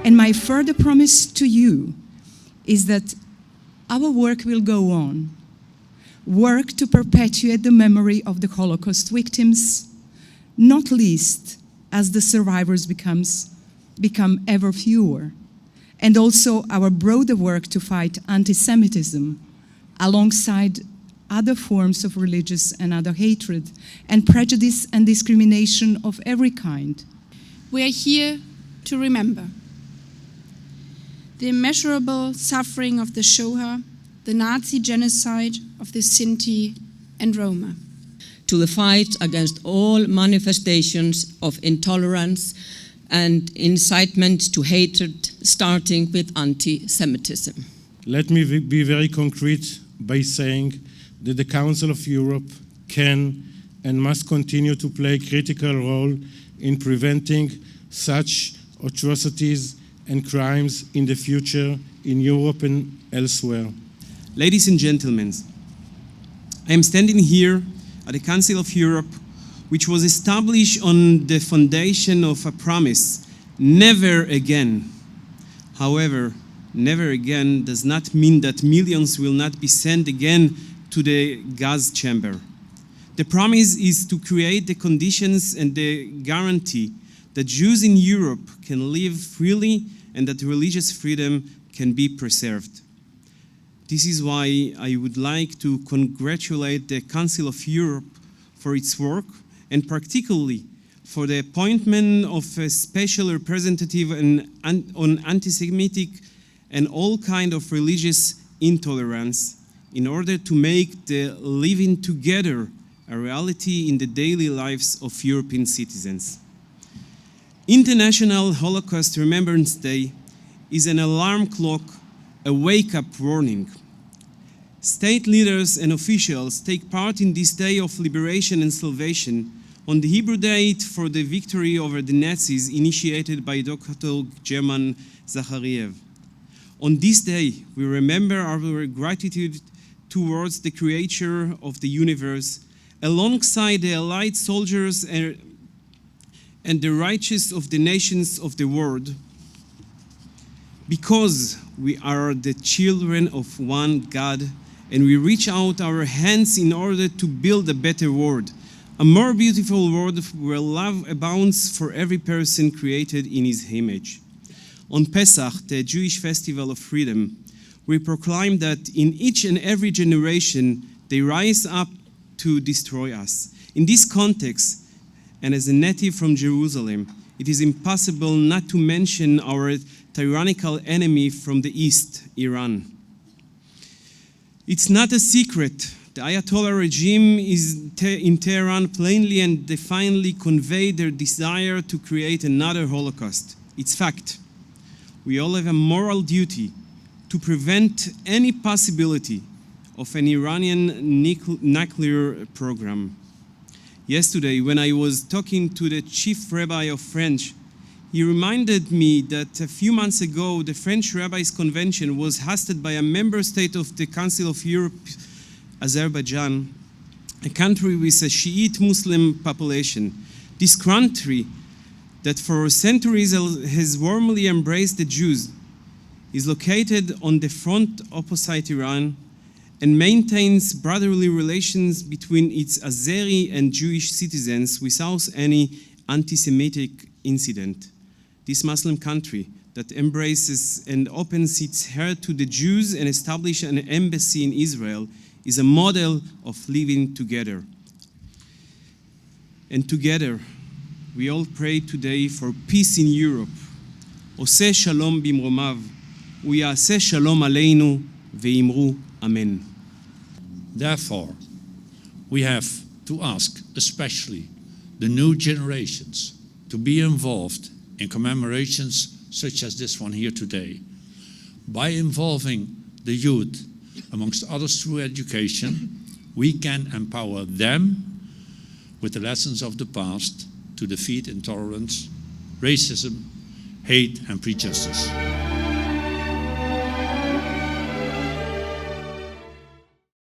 And my further promise to you is that our work will go on. Work to perpetuate the memory of the Holocaust victims, not least as the survivors become ever fewer, and also our broader work to fight anti-Semitism alongside other forms of religious and other hatred and prejudice and discrimination of every kind. We are here to remember the immeasurable suffering of the Shoah, the Nazi genocide of the Sinti and Roma. To the fight against all manifestations of intolerance and incitement to hatred, starting with anti-Semitism. Let me be very concrete by saying that the Council of Europe can and must continue to play a critical role in preventing such atrocities and crimes in the future in Europe and elsewhere. Ladies and gentlemen, I am standing here at the Council of Europe, which was established on the foundation of a promise, never again. However, never again does not mean that millions will not be sent again to the gas chamber. The promise is to create the conditions and the guarantee that Jews in Europe can live freely and that religious freedom can be preserved. This is why I would like to congratulate the Council of Europe for its work, and particularly for the appointment of a special representative on anti-Semitic and all kind of religious intolerance in order to make the living together a reality in the daily lives of European citizens. International Holocaust Remembrance Day is an alarm clock, a wake-up warning. State leaders and officials take part in this day of liberation and salvation on the Hebrew date for the victory over the Nazis initiated by Dr. German Zachariev. On this day, we remember our gratitude towards the Creator of the universe, alongside the allied soldiers and the righteous of the nations of the world, because we are the children of one God, and we reach out our hands in order to build a better world, a more beautiful world where love abounds for every person created in His image. On Pesach, the Jewish festival of freedom, we proclaim that in each and every generation, they rise up to destroy us. In this context, and as a native from Jerusalem, it is impossible not to mention our tyrannical enemy from the east, Iran. It's not a secret. The Ayatollah regime in Tehran plainly and defiantly conveyed their desire to create another Holocaust. It's fact. We all have a moral duty to prevent any possibility of an Iranian nuclear program. Yesterday, when I was talking to the chief rabbi of French, he reminded me that a few months ago, the French Rabbis Convention was hosted by a member state of the Council of Europe, Azerbaijan, a country with a Shiite Muslim population. This country, that for centuries has warmly embraced the Jews, is located on the front opposite Iran and maintains brotherly relations between its Azeri and Jewish citizens without any anti-Semitic incident. This Muslim country that embraces and opens its heart to the Jews and establishes an embassy in Israel is a model of living together. And together, we all pray today for peace in Europe. Oseh shalom bimromav, uyaseh shalom aleinu, ve'imru amen. Therefore, we have to ask especially the new generations to be involved in commemorations such as this one here today. By involving the youth, amongst others through education, we can empower them with the lessons of the past to defeat intolerance, racism, hate, and prejudice.